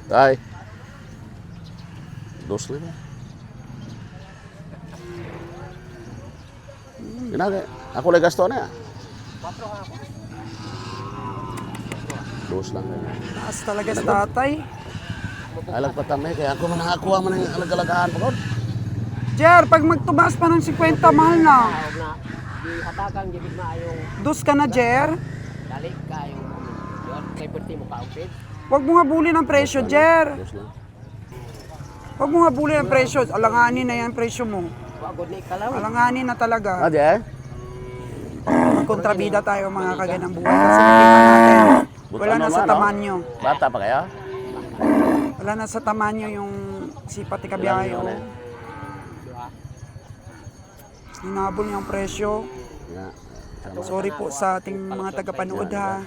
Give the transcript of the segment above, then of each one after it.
Tay. Dos lima. Ginagay. Ako lang gasto na. Dos lang. Taas talaga sa tatay. Alag pa tamay kaya ako man nakakuha man ang alag-alagaan pa ko. Jer, pag magtumaas pa ng 50, mahal na. Hatakan gibig na yung Dos ka na, Jer. dalik ka yung yun kay perti mo kaupit. Huwag mo habulin ang presyo, Jer. Dos lang. Huwag mo habulin ang presyo. Alanganin na yan presyo mo. Wagod ni kalaw. Alanganin na talaga. Adi eh. Kontrabida tayo mga kaganang buhay. Kasi kita natin. Wala na sa tamanyo. Bata pa kaya? Wala na sa tamanyo yung sipat ni Kabiyayo. Wala na. Hinabol niya ang presyo. Yeah. Sorry po sa ating mga tagapanood ha.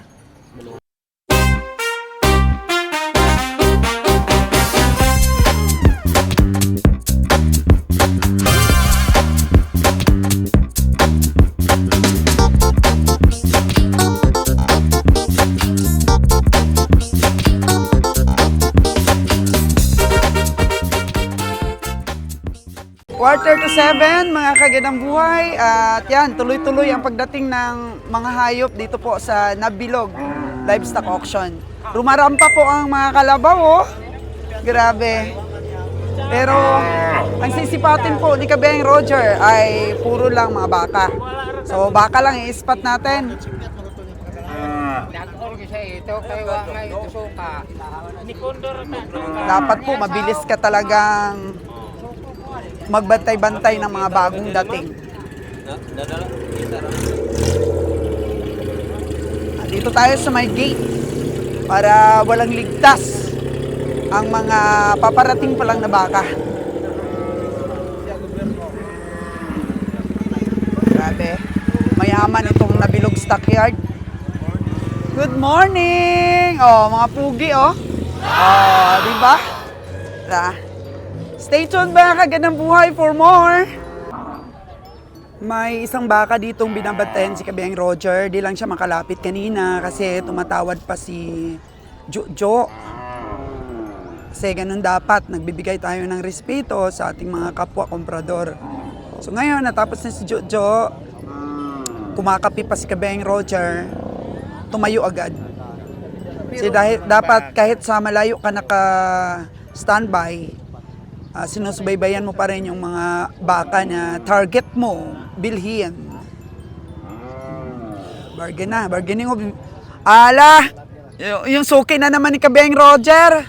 Quarter to 7, mga kagandang buhay. At yan, tuloy-tuloy ang pagdating ng mga hayop dito po sa Nabilog Livestock Auction. Rumarampa po ang mga kalabaw, oh. Grabe. Pero ang sisipatin po ni Kabeng Roger ay puro lang mga baka. So baka lang i-spot natin. Dapat po mabilis ka talagang magbantay-bantay ng mga bagong dating. Dito tayo sa may gate para walang ligtas ang mga paparating pa lang na baka. Grabe. Mayaman itong Nabilog Stockyard. Good morning! Oh, mga pugi, oh. Oh, di ba? Stay tuned ba, kagandang buhay for more. May isang baka ditong binabantayan si Kabeng Roger. Di lang siya makalapit kanina kasi tumatawad pa si Jojo. Kasi ganun dapat, nagbibigay tayo ng respeto sa ating mga kapwa komprador. So ngayon, natapos na si Jojo, kumakapi pa si Kabeng Roger, tumayo agad. Kasi dahil, dapat kahit sa malayo ka naka-standby, sinusubaybayan mo pa rin yung mga baka na target mo, bilhin. Bargaining mo. Ala! Yung suki na naman ni Kabeng Roger.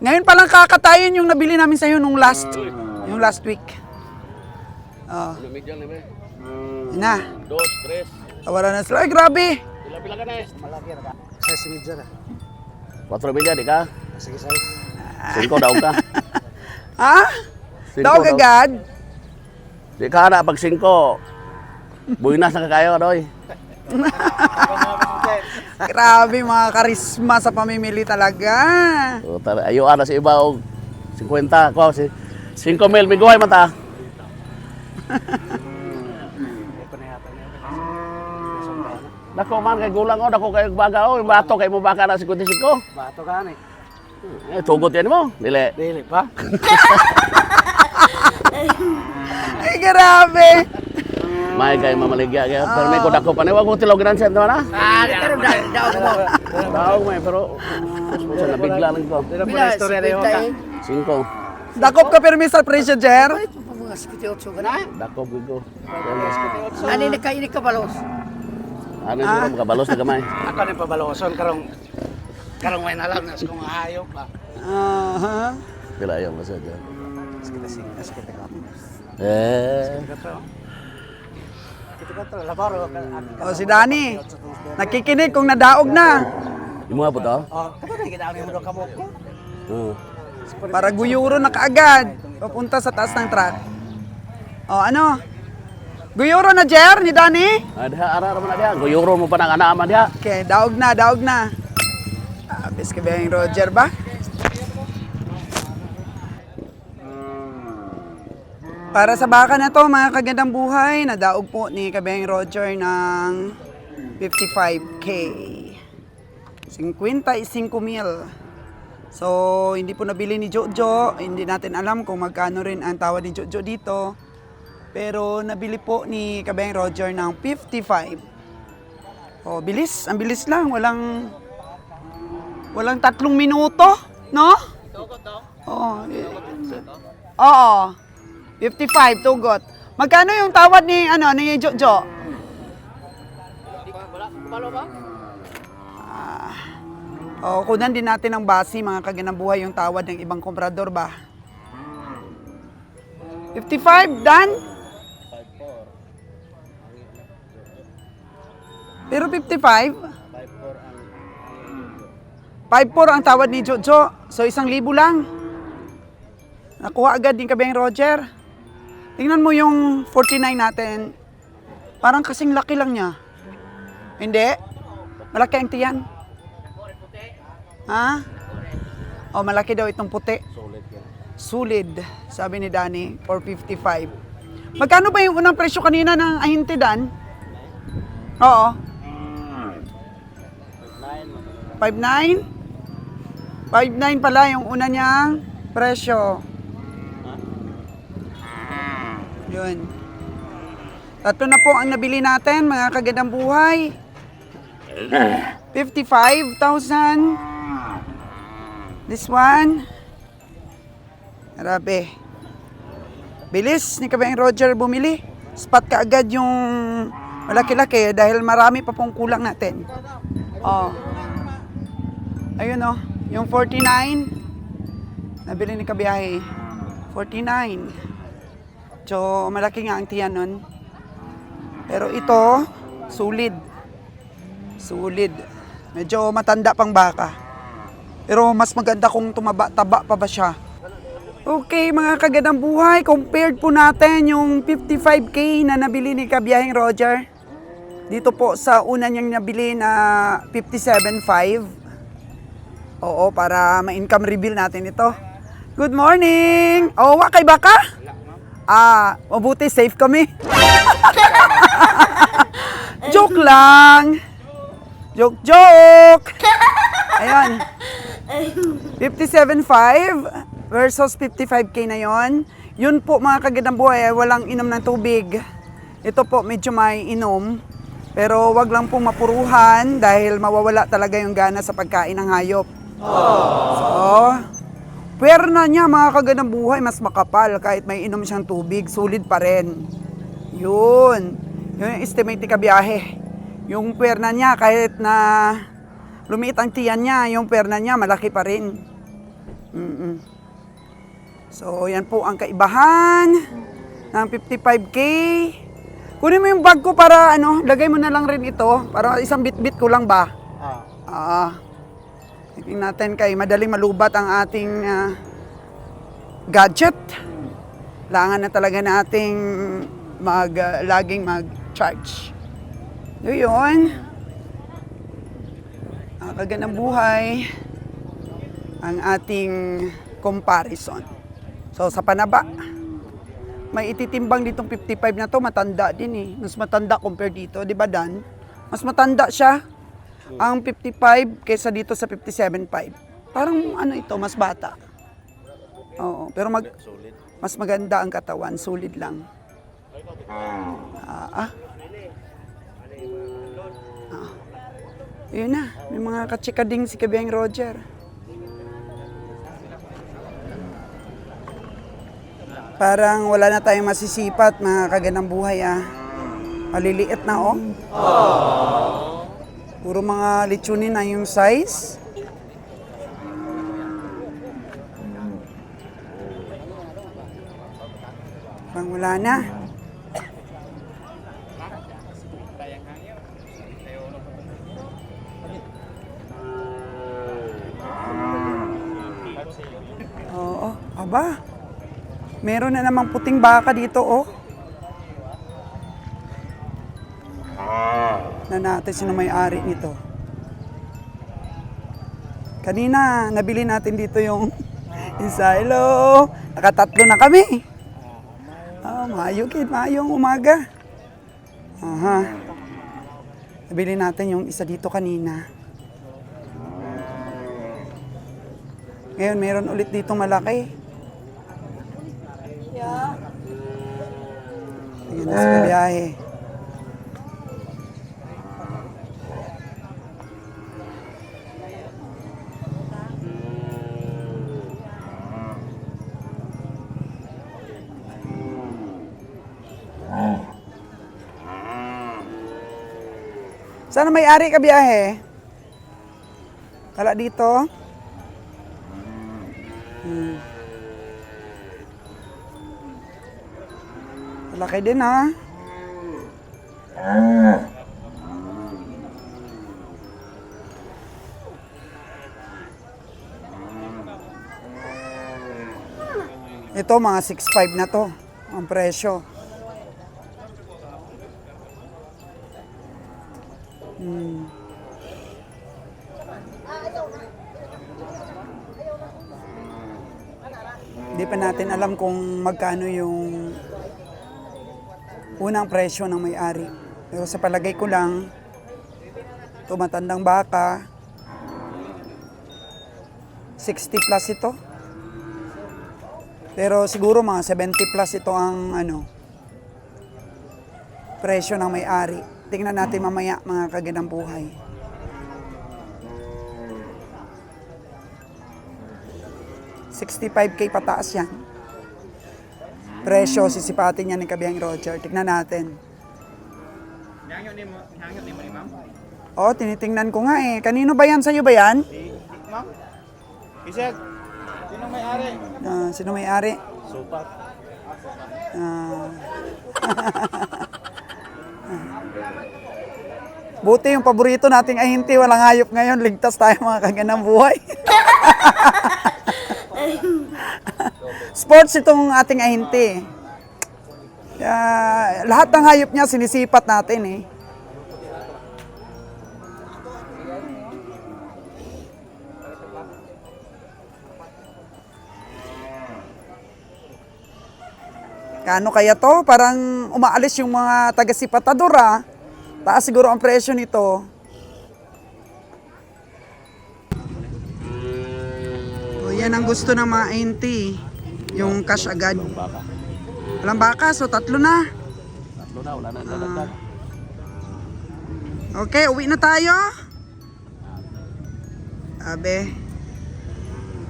Ngayon palang kakatayin yung nabili namin sa'yo nung last week. Oh. Na. Dos, tres. Tawaran na sila. Ay, grabe! Pila ka na eh. Sa simidya na. 4 milya di ka? Sige say. 5 daw ka. Ha? Cinco Daw agad? Di ka na pag 5. Buinas na kayo, Doy. Grabe, mga karisma sa pamimili talaga. O, ayuan na si iba og 50. Ko si 5 mil miguhay man ta. Dako man kay gulang o, dako kay baga o, bato kay mo baka na 55. Bato ka ni. Tugot yan mo, dili. Dili pa. Ay, grabe! May kay mamaligya kaya, pero may ko dako pa na, wag mo tiloginan siya naman ha? Pero daog mo. Daog may, pero sa nabigla lang ko. Bila istorya na yung ka. 5. Dakop ka permis sa presyo, Jer? Mga 58 ka na. Dako ko. Ano ni kaini ka balos? Ano yung makabalos na gamay? Ako ni pabaloson karong may nalang nas kung hayop ba. Aha. Pila ayaw masa dyan. Kita ka. Eh. Kita ka to labaro. O si Dani, nakikinig kung nadaog na. Yung mga po to? Oh, kato na ginawa mo ka mo ko. Oo. Para guyuro na kaagad. Papunta sa taas ng truck. O ano? Guyuro na, Jer, ni Dani? Ada ara man dia. Guyuro mo pa nang ana man dia. Okay, daog na, daog na. Abis ka ba yung Roger ba? Para sa baka na to, mga kagandang buhay, nadaog po ni Kabeng Roger ng 55K. 55,000. So, hindi po nabili ni Jojo. Hindi natin alam kung magkano rin ang tawad ni Jojo dito. Pero nabili po ni Kabayang Roger ng 55. Oh, bilis. Ang bilis lang. Walang 3 minuto. No? Oo. Oo. 55, tugot. Magkano yung tawad ni, ni Jojo? Kunan din natin ng basi, mga kaganabuhay, yung tawad ng ibang komprador ba? 55, Dan? Pero 55? 5-4 ang tawad ni Jojo. So, 1,000 lang. Nakuha agad din Kabayang Roger. Tingnan mo yung 49 natin. Parang kasing laki lang niya. Hindi? Malaki ang tiyan. Ha? Oh, malaki daw itong puti. Solid, sabi ni Danny, 455. Magkano ba yung unang presyo kanina ng ahinti, Dan? Oo. 5.9? 5.9 pala yung una niyang presyo. Yun. 3 na po ang nabili natin, mga kagandang buhay. 55,000. This one. Grabe. Bilis ni Kabayang Roger bumili. Spot ka agad yung malaki-laki dahil marami pa pong kulang natin. Oh. Ayun oh, yung 49. Nabili ni Kabiyahe. 49. So, malaki nga ang tiyan nun. Pero ito, solid. Solid. Medyo matanda pang baka. Pero mas maganda kung tumaba-taba pa ba siya. Okay, mga kagandang buhay, compared po natin yung 55K na nabili ni Kabiyaheng Roger. Dito po sa una niyang nabili na 57.5. Oo, para ma-income reveal natin ito. Good morning! Oh, wakay baka? Mabuti, safe kami. Joke lang. Joke. Ayan. 57.5 versus 55K na yon. Yun po mga kagandang buhay, walang inom ng tubig. Ito po medyo may inom. Pero wag lang pong mapuruhan dahil mawawala talaga yung gana sa pagkain ng hayop. So, perna niya mga kagandang buhay mas makapal kahit may inom siyang tubig, sulit pa rin. Yun. Yun yung estimate ni Kabiyahe. Yung perna niya kahit na lumiit ang tiyan niya, yung perna niya malaki pa rin. So, yan po ang kaibahan ng 55K. Kunin mo yung bag ko para lagay mo na lang rin ito. Para isang bit-bit ko lang ba? Tingnan natin kay madaling malubat ang ating gadget. Kailangan na talaga nating laging mag-charge. Yun. Kagandang buhay ang ating comparison. So, sa panaba, may ititimbang ditong 55 na to, matanda din eh. Mas matanda compare dito, di ba Dan? Mas matanda siya, ang 55 kaysa dito sa 57.5. Parang ito, mas bata. Oo, pero mas maganda ang katawan, solid lang. Yun na, may mga katsikading si Kabiyang Roger. Parang wala na tayong masisipat, mga kagandang buhay Maliliit na Puro mga lechonin na yung size. Parang wala na. Oo, aba. Meron na namang puting baka dito, Na natin sino may-ari nito. Kanina, nabili natin dito yung isa. Hello! Nakatatlo na kami. Maayong umaga. Nabili natin yung isa dito kanina. Ngayon, meron ulit dito malaki. Ayan na sa kabiyahe. Sana may-ari ka biyahe? Wala dito? Laki din ha. Ito mga 6.5 na to ang presyo. Hindi pa natin alam kung magkano yung unang presyo ng may-ari. Pero sa palagay ko lang, ito matandang baka, 60 plus ito. Pero siguro mga 70 plus ito ang presyo ng may-ari. Tingnan natin mamaya mga kagandang buhay. $65K pataas yan. Presyo, sisipatin yan ni Kabiyang Roger. Tignan natin. Hangyo ni ma'am? Oh, tinitingnan ko nga eh. Kanino ba yan? Sa'yo ba yan? Ma'am? Isag, sino may-ari? Sino may-ari? Supat. Buti yung paborito nating ahinti, walang hayop ngayon. Ligtas tayo mga kagandang buhay. Sports itong ating ahinti. Lahat ng hayop niya sinisipat natin eh. Kano kaya to? Parang umaalis yung mga taga-sipatador ah. Taas siguro ang presyo nito. O yan ang gusto ng mga ahinti. Yung cash agad. Baka. Walang baka, so 3 na. Tatlo na, wala na dadagdag. Okay, uwi na tayo. Abe.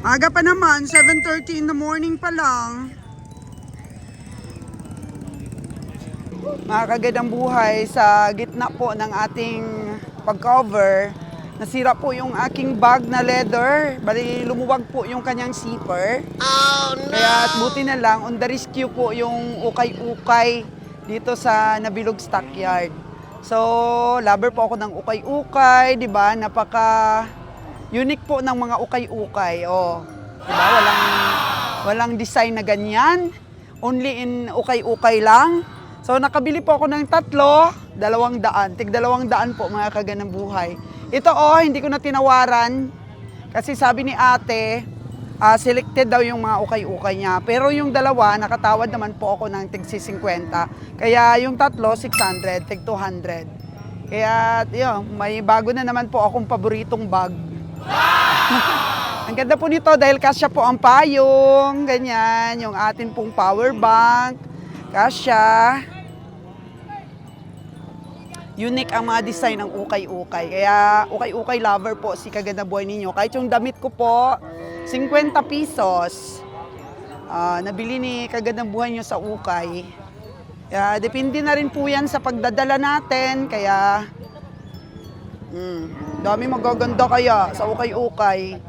Aga pa naman, 7:30 in the morning pa lang. Mga kagandang buhay, sa gitna po ng ating pag-cover, nasira po yung aking bag na leather. Bali, lumuwag po yung kanyang zipper. Oh, no! Kaya buti na lang, on the rescue po yung ukay-ukay dito sa Nabilog Stockyard. So, lover po ako ng ukay-ukay, di ba? Napaka-unique po ng mga ukay-ukay. Oh, di ba? Walang design na ganyan. Only in ukay-ukay lang. So, nakabili po ako ng 3, 200. Tig 200 po mga kagandang buhay. Ito hindi ko na tinawaran. Kasi sabi ni ate, selected daw yung mga ukay-ukay niya. Pero yung 2, nakatawad naman po ako ng tig 50. Kaya yung 3, 600, tig 200. Kaya yun, may bago na naman po akong paboritong bag. Ang ganda po nito dahil kasya po ang payong, ganyan, yung atin pong power bank, kasya. Unique ang mga design ng ukay-ukay. Kaya ukay-ukay lover po si kagandang buhay ninyo. Kahit yung damit ko po, 50 pesos. Nabili ni kagandang buhay nyo sa ukay. Kaya depende na rin po yan sa pagdadala natin. Kaya, dami magaganda kaya sa ukay-ukay.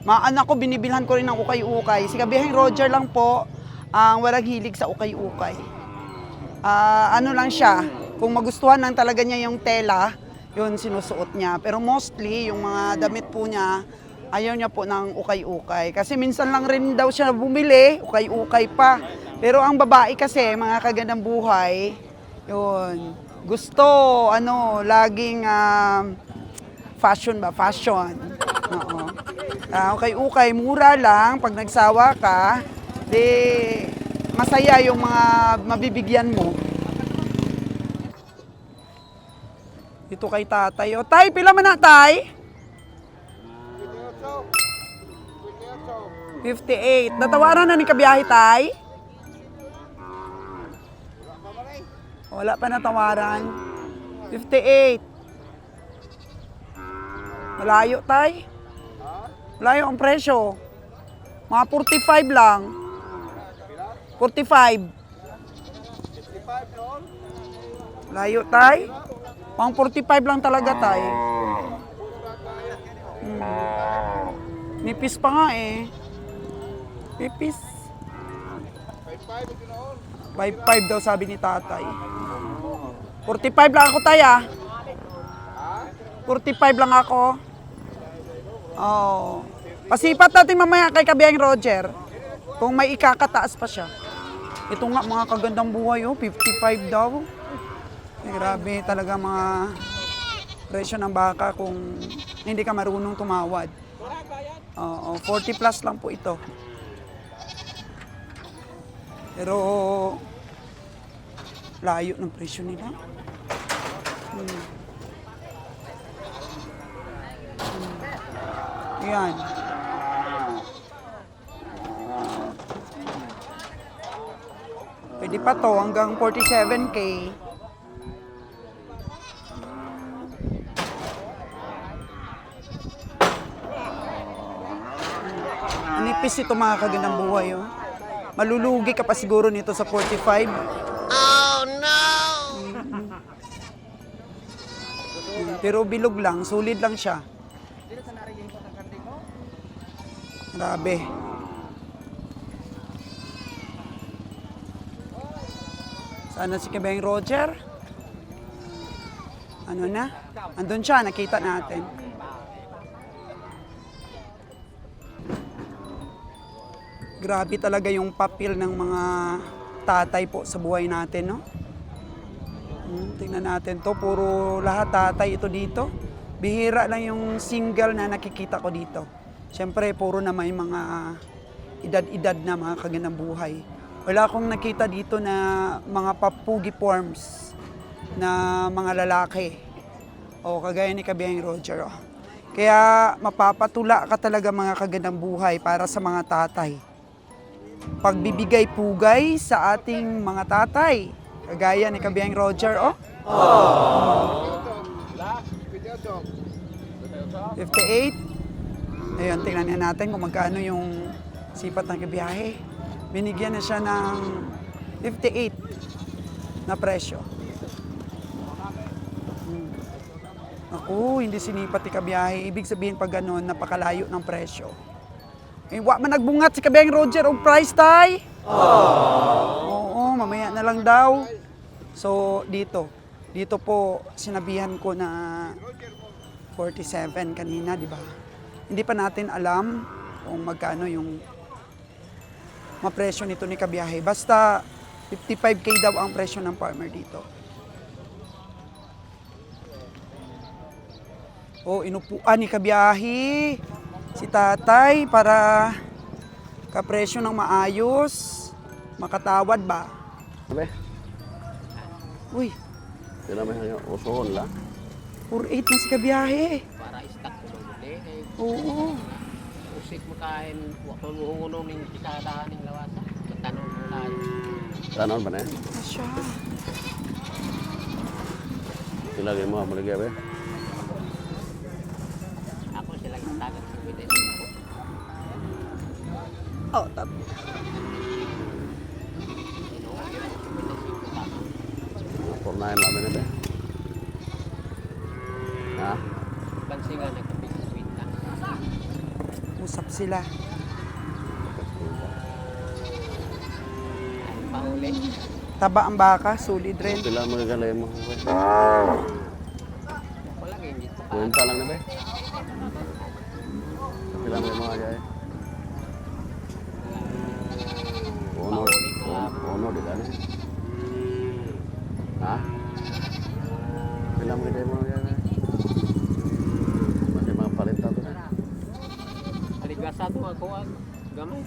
Mga anak ko, binibilhan ko rin ng ukay-ukay. Si Kabiyang Roger lang po ang walang hilig sa ukay-ukay. Ano lang siya, kung magustuhan lang talaga niya yung tela, yun sinusuot niya. Pero mostly, yung mga damit po niya, ayaw niya po ng ukay-ukay. Kasi minsan lang rin daw siya bumili, ukay-ukay pa. Pero ang babae kasi, mga kagandang buhay, yun, gusto, laging fashion ba? Fashion. Oo. Ukay-ukay, mura lang. Pag nagsawa ka, masaya yung mga mabibigyan mo. Ito kay tatay. O, tay, pila man na, tay? 58. Natawaran na ni kabiyahe, tay? Wala pa natawaran. 58. Malayo, tay? Malayo ang presyo. Mga 45 lang. 45. Layo, tay? Pang 45 lang talaga, tay. Nipis pa nga eh. Nipis. 5.5 daw sabi ni tatay. 45 lang ako, tay, ah. 45 lang ako. Oh. Pasipat natin mamaya kay Kabiyang Roger. Kung may ikakataas pa siya. Ito nga mga kagandang buhay, oh. 55 daw. Eh, grabe talaga mga presyo ng baka kung hindi ka marunong tumawad. Oo, 40 plus lang po ito. Pero layo ng presyo nila. Yan. Pwede pa to hanggang 47K. Nipis ito mga kagandang buhay, oh. Malulugi ka pa siguro nito sa 45. Oh, no! Pero bilog lang, sulit lang siya. Grabe. Sana si Kabeng Roger? Ano na? Andun siya, nakita natin. Grabe talaga yung papel ng mga tatay po sa buhay natin, no? Tingnan natin to, puro lahat tatay ito dito. Bihira lang yung single na nakikita ko dito. Siyempre, puro na may mga edad-edad na mga kagandang buhay. Wala akong nakita dito na mga papugi forms na mga lalaki. O kagaya ni Kabiyang Roger. Oh. Kaya mapapatula ka talaga mga kagandang buhay para sa mga tatay. Pagbibigay pugay sa ating mga tatay. Kagaya ni Kabiyang Roger, oh. 58. Ayun, tingnan natin kung magkano yung sipat ng kabiyahe. Binigyan na siya ng 58 na presyo. Ako, hindi sinipat ni kabiyahe. Ibig sabihin pag ganun, napakalayo ng presyo. Eh, wak man nagbungat si Kabiyang Roger o price tay. Oo, mamaya na lang daw. So, dito po sinabihan ko na 47 kanina, di ba? Hindi pa natin alam kung magkano yung mapresyo nito ni kabiyahe. Basta 55K daw ang presyo ng farmer dito. Oh, inupuan ni kabiyahe si tatay para kapresyo ng maayos, makatawad ba? Sabi, Uy, sila may usuhon lang. 48 na si kabiyahe. Para istak ko ng buti. Oo. Usik mo kain, wakil mo hungunom ng kitadahan ng lawasa. Tanong mo tayo. Tanon ba na? Asya. Silagay mo, maligay ba? Ako sila yung tagat sa bitin. Oh, Pornahin lang ba na ba? Ha? Pansingan nagkapit-sweet na. usap sila. Ay, pahuli. Taba ang baka, solid rin. Sila mo galay mo. Wala nga hindi pa. Punta lang na ba? Sila mo mga jay. Ono di kan? Ha? Sila mo jay mga jay. Masih mga palit na to na. Aligasa to ako ang gamay.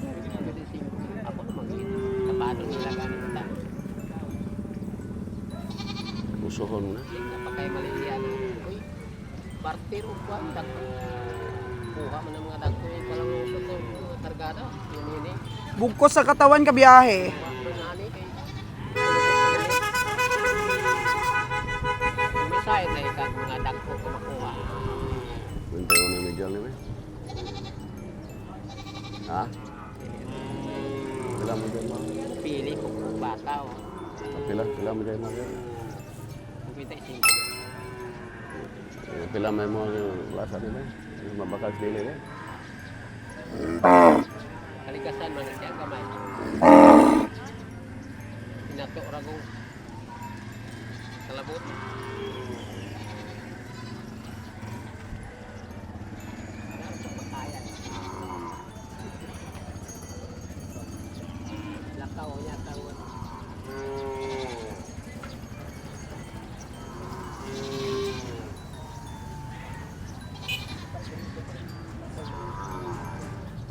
Ako naman yun. Kapado nila ganin na tayo. Usuhon na. Napakay malilian. Uy, barter o kwan. Kuha mo ng mga dagko. Palang uso to. to. Yun yun eh. Bugkos sa katawan kabiyahe. Manani kay. May side na ikan mga dagko ko makuha. Bintay ko na yung medyo ni Ha? Pila mo dyan mo? Pili ko kung bata o. Pila mo dyan mo? Kumita isin. Pila may mo lasa nila. Yung mabakal sila eh. Kaligasan man siya kamay. Pinato rago. Kalabot. Lakaw niya tawon.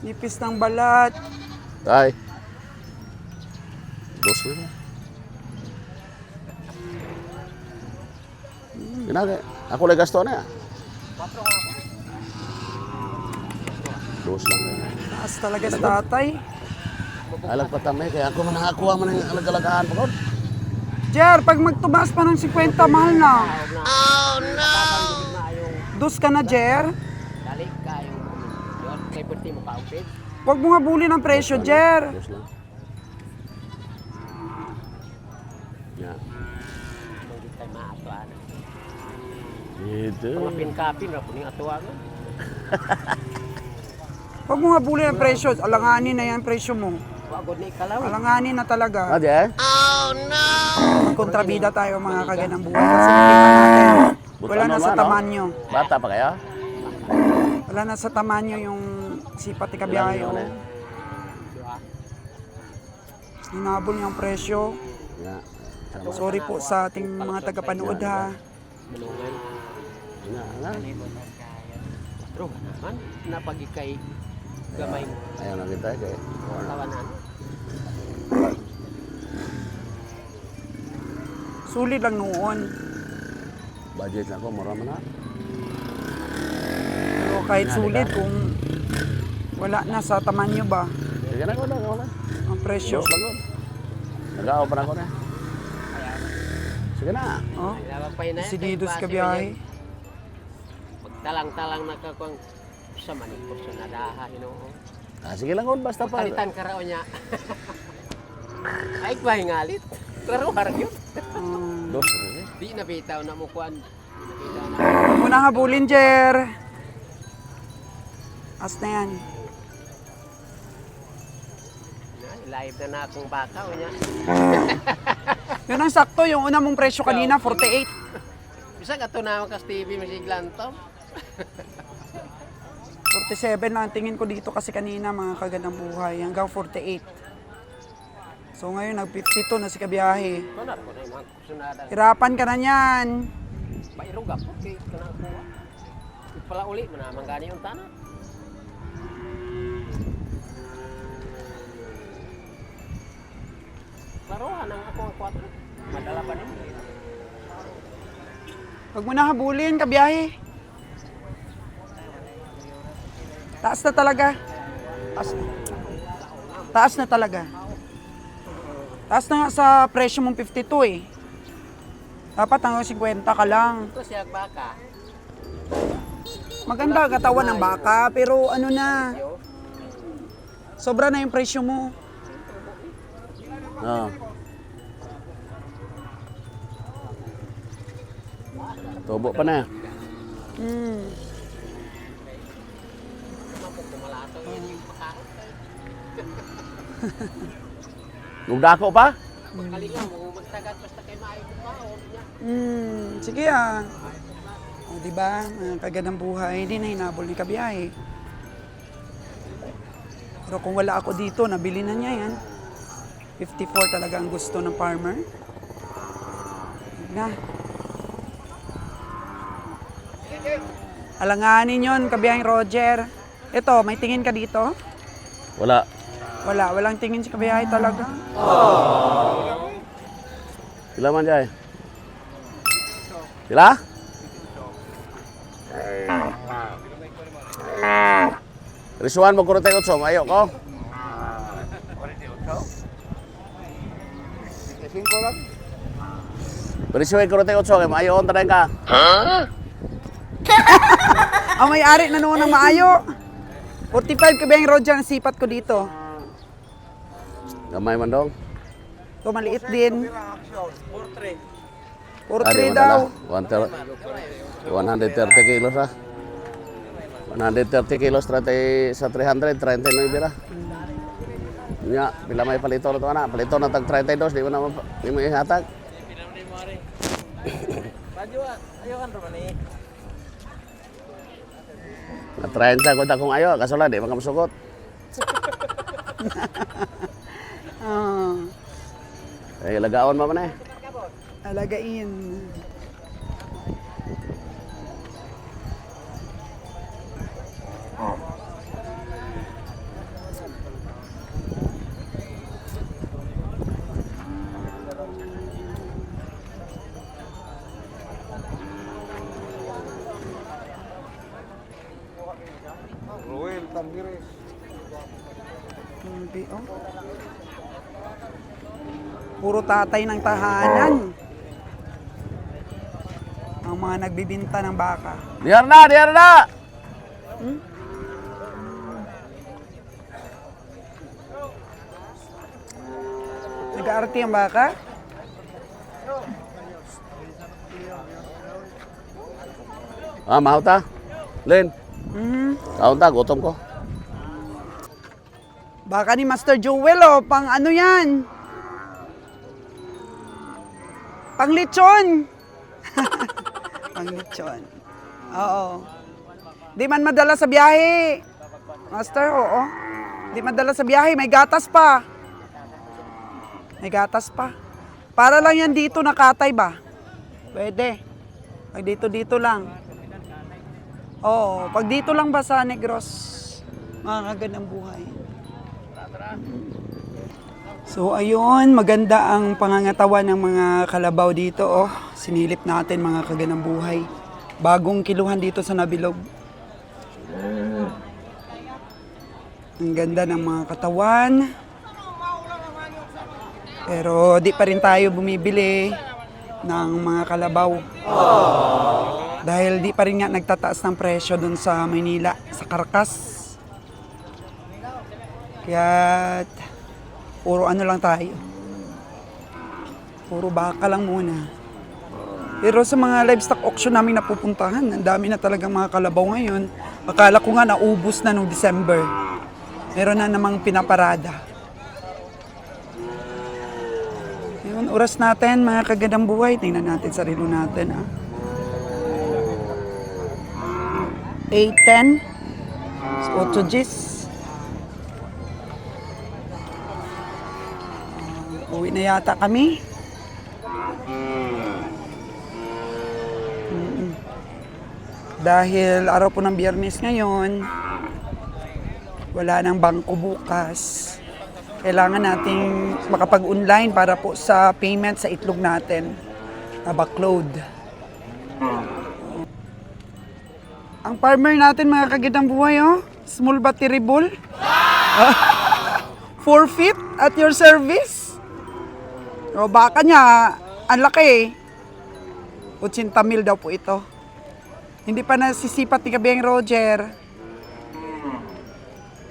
Nipis ng balat. Tay. Dos na ba? Ginagay. Ako lang gasto na. Dos lang. Taas talaga sa tatay. Alag pa tamay, kaya ako man nakakuha man ng alag-alagahan pa ko. Jer, pag magtumaas pa ng 50, mahal na. Dos ka na, Jer. Dali kayo. Yon kay perti mo kaupit. Huwag mo habulin ang presyo, Jer. Dos lang. Ya. Hindi tayo maatuan. Ito. Pangapin-kapin ra po ning atuan. Huwag mo habulin ang presyo. Alanganin na yan ang presyo mo. Wagod ni kalaw. Alanganin na talaga. Adi eh? Magkontrabida tayo mga kaganang buhay. Kasi nakita natin, wala na sa tamanyo. Bata pa kaya? Wala na sa tamanyo yung sipat ni Kabiyayo. Ilan yun, eh? Hinabol niya ang presyo. Ya. Sorry po sa ating mga tagapanood ha. Malungan. Ya, nga. Bro, man napagikay gamay mo. Ayaw na kita kaya. Tawanan. Sulit lang noon. Budget lang ko, mura man na. Pero kahit sulit kung wala na sa tamanyo ba Sige na ko na, wala. ang presyo. Dos lang ko. Nag-aaw pa na ko na. Sige na. Oh, Nabapay na. Sididos Kabiyahe. Magtalang-talang nakakuang sa maning personadaha, Ginoo. Ah, sige lang ko, basta pa. Palitan ka raw niya. Ay, pahingalit. Klaro, harap yun. Dos. Sige. Di na bitaw na mo kuan. Di na bitaw na. Huwag mo na habulin, Jer. As na yan. Live na na akong baka o niya. Yun ang sakto, yung una mong presyo kanina, 48. Bisa ka to na kas TV masiglan to. 47 lang ang tingin ko dito kasi kanina mga kagandang buhay, hanggang 48. So ngayon, nag-52 na si Kabiyahe. Kunar ko na yung mga kusunada. Hirapan ka na yan. Pairog ako, kay kanakuha. Pala uli, manamang gani yung tanah. Klarohan ang ako ang 4. Madala pa din. Huwag mo na habulin, Kabiyahe. Taas na talaga. Taas na. Taas na talaga. Taas na nga sa presyo mong 52 eh. Dapat hanggang 50 ka lang. Ito siya baka. Maganda ang katawan ng baka, pero ano na, Yo. sobra na yung presyo mo. Oo. Tubo pa na. Hmm. Kumalato yan yung pakaot. Nugdako pa? Kalinga mo, magtagat basta kay maayo ko pa. Sige ah. O diba, mga kagandang buhay, hindi na hinabol ni Kabiyahe. Pero kung wala ako dito, nabili na niya yan. 54 talaga ang gusto ng farmer. Na. Alanganin yun, Kabiyaheng Roger. Ito, may tingin ka dito? Wala. Wala, walang tingin si Kabiyahe talaga. Sila man jay. Sila? Risuan mo kurutay utso, mayo ko. Presyo ay 48 kay maayo on tanan ka. Ang may-ari na noon ng maayo. 45 kabeng Roger ang sipat ko dito. Gamay man dong. Ito maliit din. 4-3 Adi, daw. 130 kilos ah. 130 kilos sa 300, 39 bira. Nya, pila may palito na ito na. Palito na tag 32, di mo ihatag. Na 30 ko kung ayo, kasola di makamusugot. Ah, Ay lagaon mo man eh. alagain. Hindi, oh. Puro tatay ng tahanan. Ang mga nagbibinta ng baka. Diar na, diar na. Nag-aarti ang baka? Ah, mahal ta. Len, Mhm. kaon ta, gutom ko. Baka ni Master Joel, oh. Pang ano yan? Pang lechon. Pang lechon. Oo. Di man madala sa biyahe. Master, oo. Di madala sa biyahe. May gatas pa. May gatas pa. Para lang yan dito nakatay ba? Pwede. Pag dito lang. Oo. Pag dito lang ba sa Negros, makakagandang buhay. So ayun, maganda ang pangangatawan ng mga kalabaw dito, oh. Sinilip natin mga kaganang buhay. Bagong kiluhan dito sa Nabilog. Ang ganda ng mga katawan. Pero di pa rin tayo bumibili ng mga kalabaw. Dahil di pa rin nga nagtataas ng presyo dun sa Maynila, sa Caracas. Kaya puro ano lang tayo. Puro baka lang muna. Pero sa mga livestock auction namin napupuntahan, ang dami na talagang mga kalabaw ngayon. Akala ko nga naubos na noong December. Meron na namang pinaparada. Yun, oras natin mga kagandang buhay. Tingnan natin sa relo natin. 8:10. 8 Gs. Uwi na yata kami. Dahil araw po ng Biyernes ngayon, wala nang bangko bukas. Kailangan nating makapag-online para po sa payment sa itlog natin na backload. Ang farmer natin mga kagandang buhay, oh. Small but terrible. 4 feet at your service. O baka niya, ang laki. 80,000 daw po ito. Hindi pa nasisipat ni Kabeng Roger.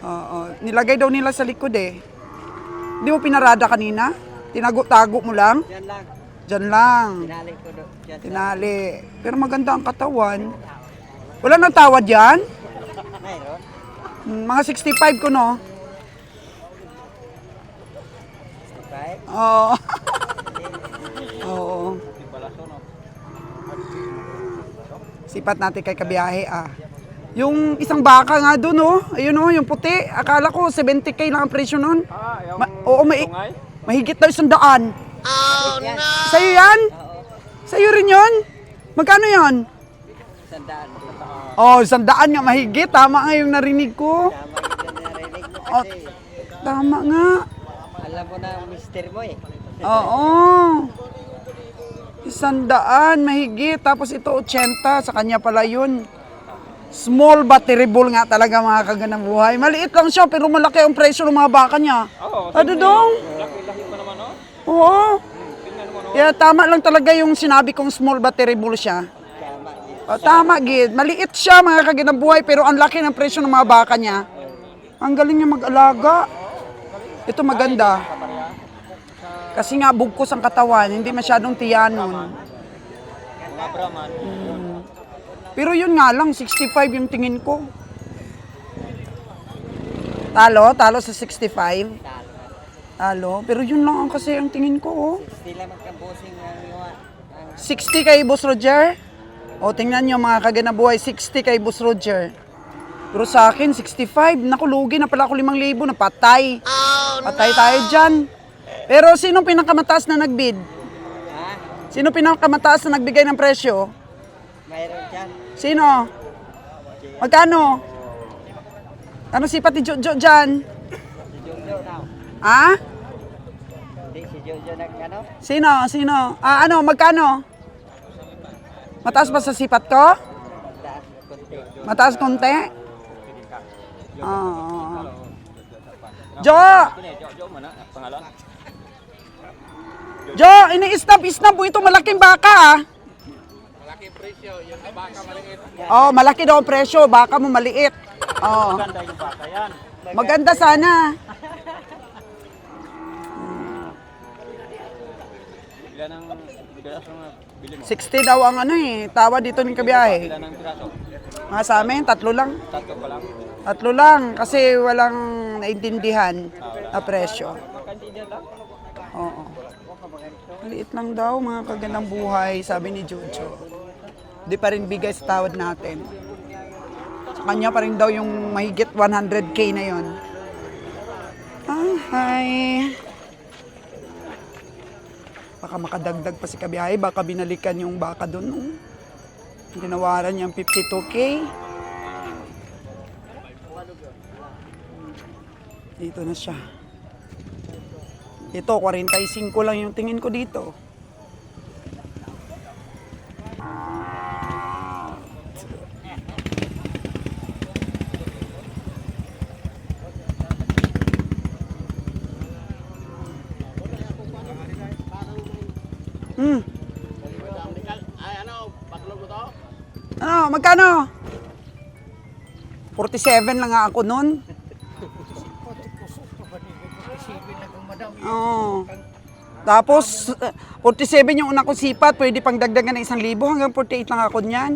Oo, nilagay daw nila sa likod eh. Hindi mo pinarada kanina? Tinago-tago mo lang? Yan lang. Diyan lang. Tinali ko do. Yan. Tinali. Pero maganda ang katawan. Wala nang tawad yan? Mayroon. Mga 65 ko, no? Okay. Oo. Oo. Sipat natin kay kabiyahe, ah. Yung isang baka nga doon, oh. Ayun, oh, yung puti. Akala ko 70K lang ang presyo nun. Oo, mahigit daw 100. Oh, no! Sa'yo yan? Sa'yo rin yun? Magkano yun? Sandaan. Oh, 100 nga mahigit. Tama nga yung narinig ko. Tama yung narinig mo Oh, kasi. tama nga. Alam mo na ang mister mo eh. Oo. 100 mahigit. Tapos ito 80. Sa kanya pala yun. Small but terrible nga talaga mga kaganang buhay. Maliit lang siya pero malaki ang presyo ng mga baka niya. Oo. Ano dong? Laki-laki pa naman, oh. Oo. Tingnan mo, no? Kaya tama lang talaga yung sinabi kong small but terrible siya. Tama gid. Maliit siya mga kaganang buhay pero ang laki ng presyo ng mga baka niya. Ang galing niya mag-alaga. Ito maganda. Kasi nga bugkos ang katawan, hindi masyadong tiyanon. Mga Brahman. Pero yun nga lang, 65 yung tingin ko. Talo sa 65. Talo, pero yun lang ang kasi ang tingin ko. Oh. Sila magkabosing ng 60 kay Boss Roger. O tingnan nyo mga kaganabuhay, 60 kay Boss Roger. Pero sa akin, 65. Naku, lugi na pala ako 5,000. Napatay. Patay tayo dyan. Pero sino pinakamataas na nagbid? Sino pinakamataas na nagbigay ng presyo? Mayroon dyan. Sino? Magkano? Ano si pati Jojo dyan? Si Jojo now. Ha? Hindi si Jojo nag-ano? Sino? Ano, magkano? Mataas ba sa sipat ko? Taas konti. Mataas konti? Jo! Jo mana pangalan? Jo, ini-stop po ito malaking baka ah. Malaking presyo, yung baka maliit. Oh, malaki daw ang presyo, baka mo maliit. Oh. Maganda yung baka yan. Maganda sana. Ilan ang bigas ang bili mo? 60 daw ang ano tawa dito ng kabiyahe. Ilan ang piraso? Mga sa amin, 3 lang. Tatlo pa lang. 3 lang kasi walang naintindihan na presyo. Kandidat lang. Oo. Maliit lang daw mga kagandang buhay, sabi ni Jojo. Di pa rin bigay sa tawad natin. Sa kanya pa rin daw yung mahigit 100k na yon. Hi. Baka makadagdag pa si Kabiyahe, baka binalikan yung baka doon. Oh. Ginawaran niyang 52k. Dito na siya. Ito, 45 lang yung tingin ko dito. Ano, magkano? 47 lang nga ako nun. Oo. Tapos, 47 yung una kong sipat, pwede pang dagdagan ng 1,000 hanggang 48 lang ako niyan.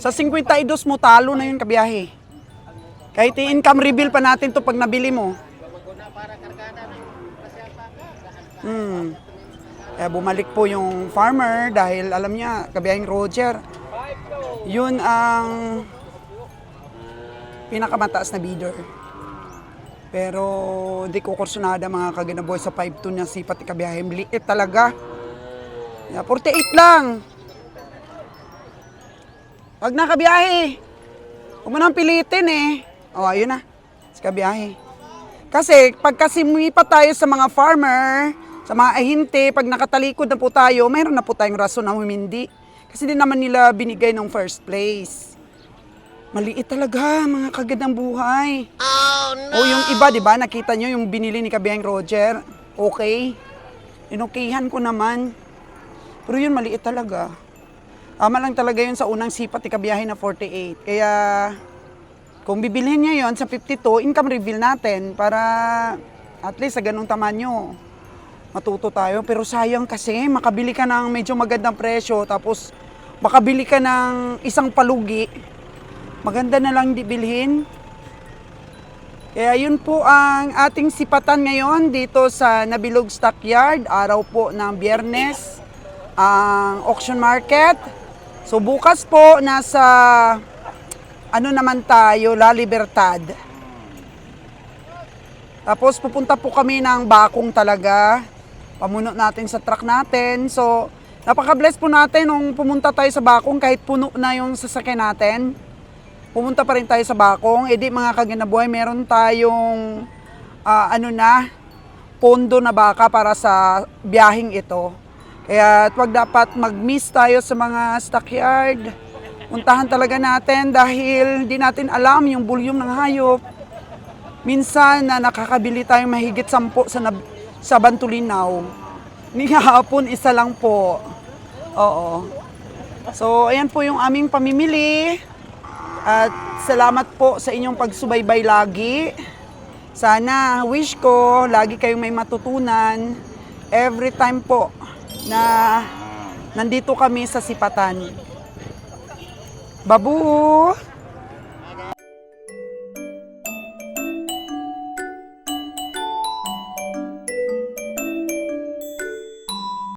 Sa 52 mo, talo na yun kabiyahe. Kahit i-income reveal pa natin to pag nabili mo. Kaya bumalik po yung farmer dahil alam niya, kabiyahing Roger, yun ang pinakamataas na bidder. Pero di ko kursunada mga kaganaboy sa 5'2" niya sipat ikabiyahe. Liit talaga. 48 lang. Wag na kabiyahe. Huwag mo nang pilitin eh. O, ayun na. Sa kabiyahe. Kasi pagka sumipat tayo sa mga farmer, sa mga ahinte, pag nakatalikod na po tayo, mayroon na po tayong rason na humindi. Kasi di naman nila binigay ng first place. Maliit talaga, mga kagandang buhay. Oh, no! O yung iba, di ba, nakita nyo yung binili ni Kabiyang Roger. Okay. Inukihan ko naman. Pero yun, maliit talaga. Tama lang talaga yun sa unang sipat ni Kabiyahe na 48. Kaya, kung bibilhin niya yun sa 52, income reveal natin para at least sa ganung tamanyo, matuto tayo. Pero sayang kasi, makabili ka ng medyo magandang presyo, tapos makabili ka ng isang palugi, maganda na lang dibilhin. Kaya yun po ang ating sipatan ngayon dito sa Nabilog Stockyard. Araw po ng Biyernes, ang auction market. So bukas po nasa ano naman tayo, La Libertad. Tapos pupunta po kami ng Bakong talaga. Pamuno natin sa truck natin. So napaka-bless po natin nung pumunta tayo sa Bakong kahit puno na yung sasakyan natin. Pumunta pa rin tayo sa Bakong. E di mga kaganabuhay, meron tayong pondo na baka para sa biyaheng ito. Kaya wag dapat mag-miss tayo sa mga stockyard. Puntahan talaga natin dahil di natin alam yung volume ng hayop. Minsan na nakakabili tayong mahigit 10 sa Bantulinaw. Ni hapon isa lang po. Oo. So, ayan po yung aming pamimili. At salamat po sa inyong pagsubaybay lagi. Sana, wish ko, lagi kayong may matutunan. Every time po na nandito kami sa Sipatan. Babu!